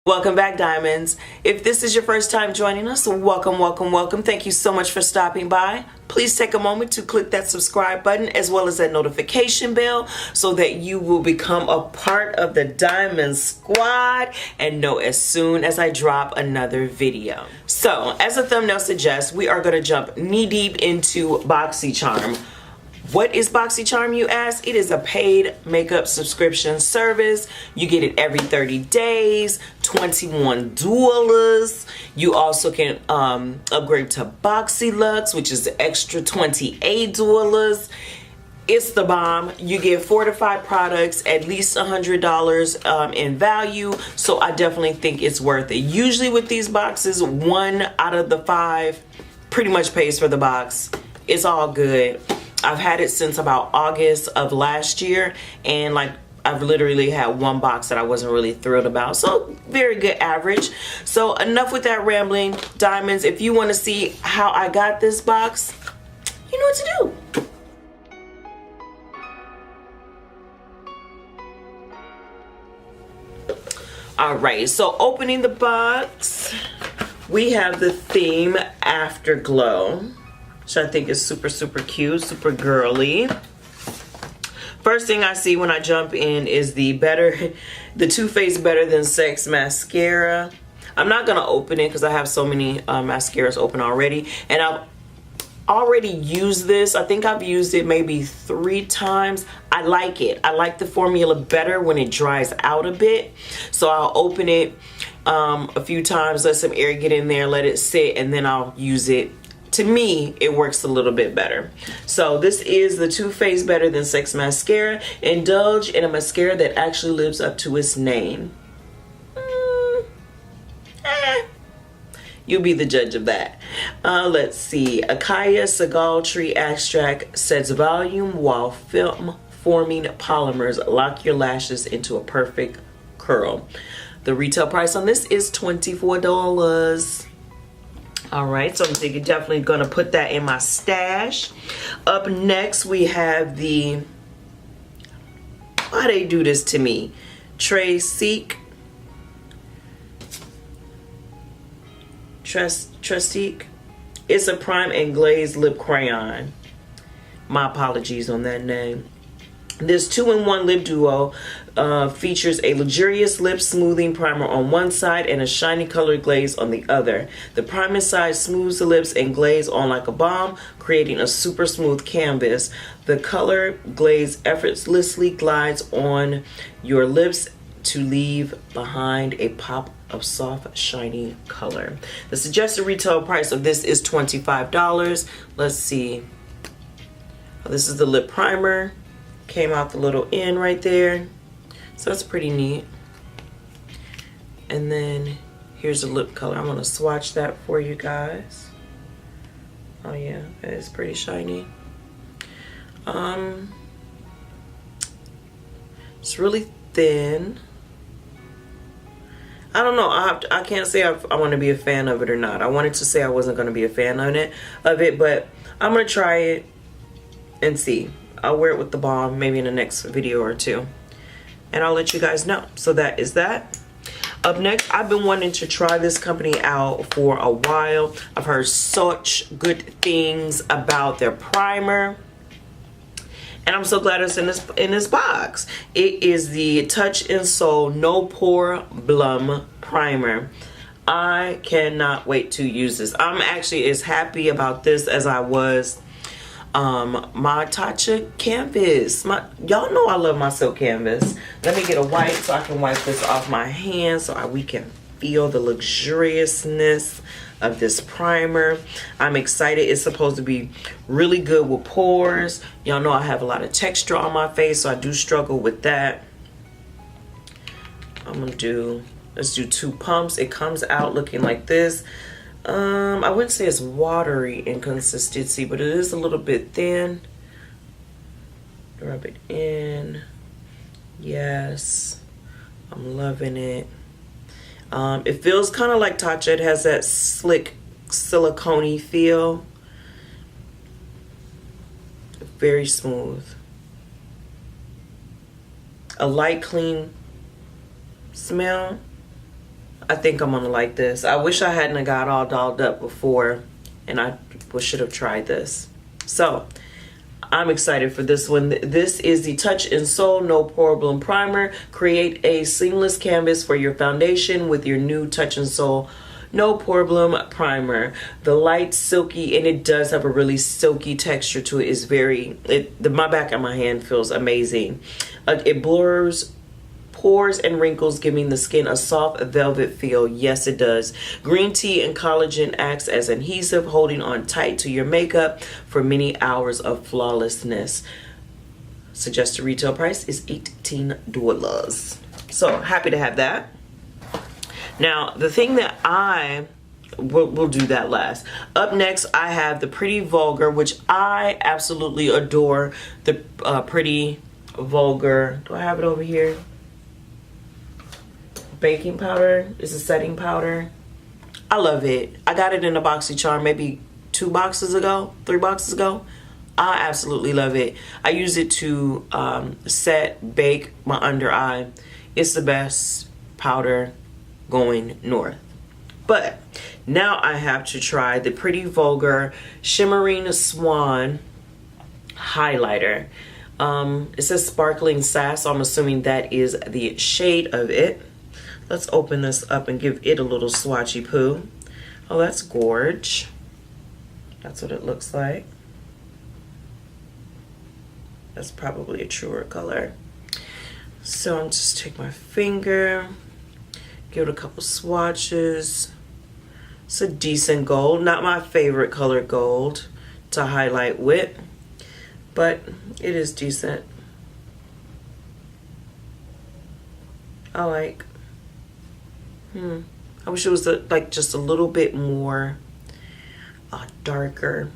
Welcome back, Diamonds. If this is your first time joining us, welcome, welcome, welcome. Thank you so much for stopping by. Please take a moment to click that subscribe button as well as that notification bell so that you will become a part of the Diamond Squad and know as soon as I drop another video. So, as the thumbnail suggests, we are going to jump knee-deep into BoxyCharm. What is BoxyCharm, you ask? It is a paid makeup subscription service. You get it every 30 days, $21. You also can upgrade to Boxy Luxe, which is the extra $28. It's the bomb. You get 4 to 5 products, at least $100 in value. So I definitely think it's worth it. Usually with these boxes, 1 out of the 5 pretty much pays for the box. It's all good. I've had it since about August of last year, and like I've literally had 1 box that I wasn't really thrilled about. So very good average. So enough with that rambling, Diamonds. If you want to see how I got this box, you know what to do. Alright, so opening the box, we have the theme Afterglow, which I think is super, super cute, super girly. First thing I see when I jump in is the Too Faced Better Than Sex mascara. I'm not gonna open it because I have so many mascaras open already, and I've already used this. I think I've used it maybe 3 times. I like it. I like the formula better when it dries out a bit. So I'll open it a few times, let some air get in there, let it sit, and then I'll use it. To me, it works a little bit better. So this is the Too Faced Better Than Sex mascara. Indulge in a mascara that actually lives up to its name. You'll be the judge of that. Let's see. Acai Sagal Tree Extract sets volume while film forming polymers lock your lashes into a perfect curl. The retail price on this is $24. Alright, so I'm definitely gonna put that in my stash. Up next we have the, why they do this to me? Trestique. It's a prime and glazed lip crayon. My apologies on that name. This 2-in-1 lip duo features a luxurious lip smoothing primer on one side and a shiny colored glaze on the other. The primer side smooths the lips and glaze on like a balm, creating a super smooth canvas. The color glaze effortlessly glides on your lips to leave behind a pop of soft, shiny color. The suggested retail price of this is $25. Let's see. This is the lip primer. Came out the little end right there, so that's pretty neat. And then here's the lip color. I'm gonna swatch that for you guys. Oh yeah, it is pretty shiny. It's really thin. I don't know. I can't say I want to be a fan of it or not. I wanted to say I wasn't going to be a fan of it, but I'm gonna try it and see. I'll wear it with the balm maybe in the next video or 2, and I'll let you guys know. So that is that. Up next, I've been wanting to try this company out for a while. I've heard such good things about their primer, and I'm so glad it's in this box. It is the Touch and Soul No Pore Blum Primer. I cannot wait to use this. I'm actually as happy about this as I was my Tatcha canvas. Y'all know I love my silk canvas. Let me get a wipe so I can wipe this off my hands so we can feel the luxuriousness of this primer. I'm excited. It's supposed to be really good with pores. Y'all know I have a lot of texture on my face, so I do struggle with that. Let's do 2 pumps. It comes out looking like this. I wouldn't say it's watery in consistency, but it is a little bit thin. Rub it in. Yes, I'm loving it. It feels kind of like Tatcha. It has that slick silicone-y feel. Very smooth. A light, clean smell. I think I'm gonna like this. I wish I hadn't got all dolled up before, and I should have tried this. So I'm excited for this one. This is the Touch and Soul No Problem Primer. Create a seamless canvas for your foundation with your new Touch and Soul No Problem Primer. The light, silky, and it does have a really silky texture to it. It's very, my back of my hand feels amazing. It blurs pores and wrinkles, giving the skin a soft velvet feel. Yes, it does. Green tea and collagen acts as adhesive, holding on tight to your makeup for many hours of flawlessness. Suggested retail price is $18. So happy to have that. Now, the thing that we'll do that last. Up next, I have the Pretty Vulgar, which I absolutely adore. The Pretty Vulgar. Do I have it over here? Baking powder. Is a setting powder. I love it. I got it in a Boxy charm maybe 3 boxes ago. I absolutely love it. I use it to bake my under eye. It's the best powder going north. But now I have to try the Pretty Vulgar Shimmering Swan highlighter. It says Sparkling Sass, so I'm assuming that is the shade of it. Let's open this up and give it a little swatchy poo. Oh, that's gorge. That's what it looks like. That's probably a truer color. So I'm just take my finger, give it a couple swatches. It's a decent gold, not my favorite color gold to highlight with, but it is decent. I like. I wish it was like just a little bit more darker.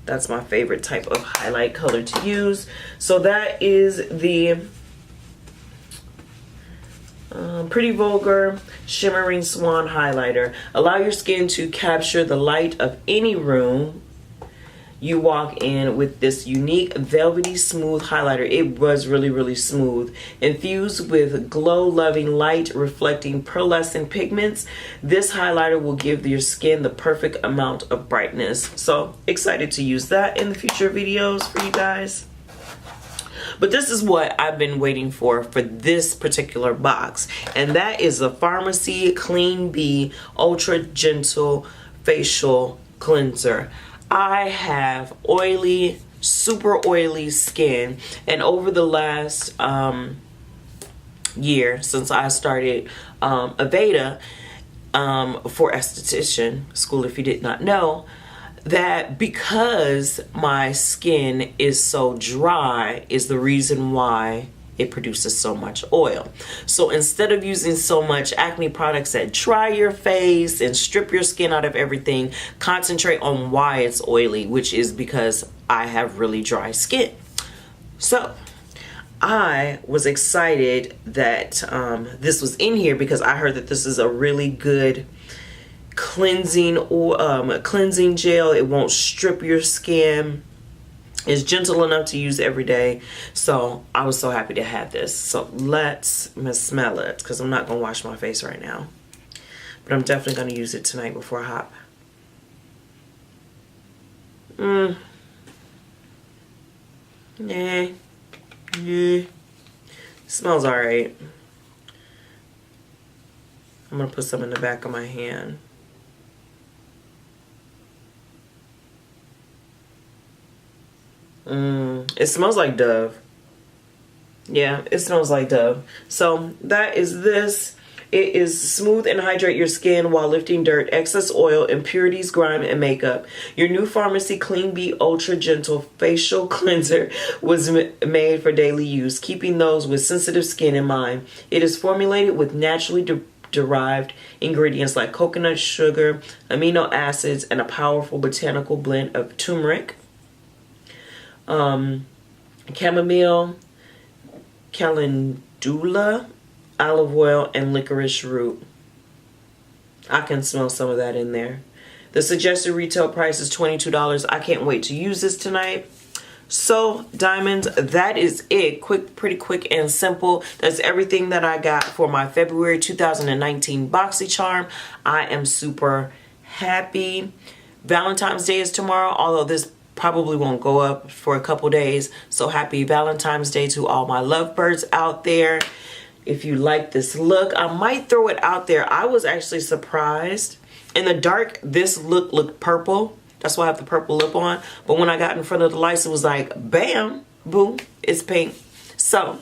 That's my favorite type of highlight color to use. So that is the Pretty Vulgar Shimmering Swan highlighter. Allow your skin to capture the light of any room you walk in with this unique velvety smooth highlighter. It was really smooth. Infused with glow-loving light reflecting pearlescent pigments, this highlighter will give your skin the perfect amount of brightness. So excited to use that in the future videos for you guys. But this is what I've been waiting for this particular box, and that is the Pharmacy Clean Bee Ultra Gentle Facial Cleanser. I have oily, super oily skin, and over the last year since I started Aveda for esthetician school, if you did not know, that because my skin is so dry is the reason why it produces so much oil. So instead of using so much acne products that dry your face and strip your skin out of everything, concentrate on why it's oily, which is because I have really dry skin. So I was excited that this was in here because I heard that this is a really good cleansing or cleansing gel. It won't strip your skin. It's gentle enough to use every day. So I was so happy to have this. So let's smell it, because I'm not going to wash my face right now. But I'm definitely going to use it tonight before I hop. Yeah. Smells alright. I'm going to put some in the back of my hand. It smells like Dove. Yeah, it smells like Dove. So that is this. It is smooth and hydrate your skin while lifting dirt, excess oil, impurities, grime, and makeup. Your new Pharmacy Clean Bee Ultra Gentle Facial Cleanser was made for daily use, keeping those with sensitive skin in mind. It is formulated with naturally derived ingredients like coconut sugar, amino acids, and a powerful botanical blend of turmeric, chamomile, calendula, olive oil, and licorice root. I can smell some of that in there. The suggested retail price is $22. I can't wait to use this tonight. So diamonds, that is it. Quick, pretty quick and simple. That's everything that I got for my February 2019 Boxy charm. I am super happy. Valentine's Day is tomorrow, although this probably won't go up for a couple days. So happy Valentine's Day to all my lovebirds out there. If you like this look, I might throw it out there. I was actually surprised. In the dark, this look looked purple. That's why I have the purple lip on. But when I got in front of the lights, it was like, bam, boom, it's pink. So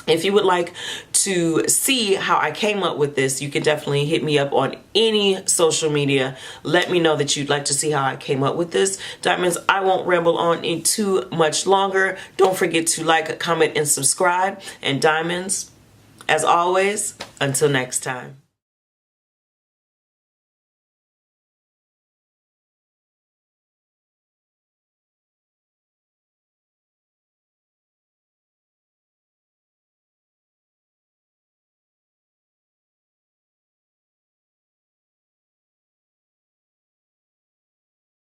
if you would like to see how I came up with this, you can definitely hit me up on any social media. Let me know that you'd like to see how I came up with this. Diamonds, I won't ramble on in too much longer. Don't forget to like, comment, and subscribe. And diamonds, as always, until next time.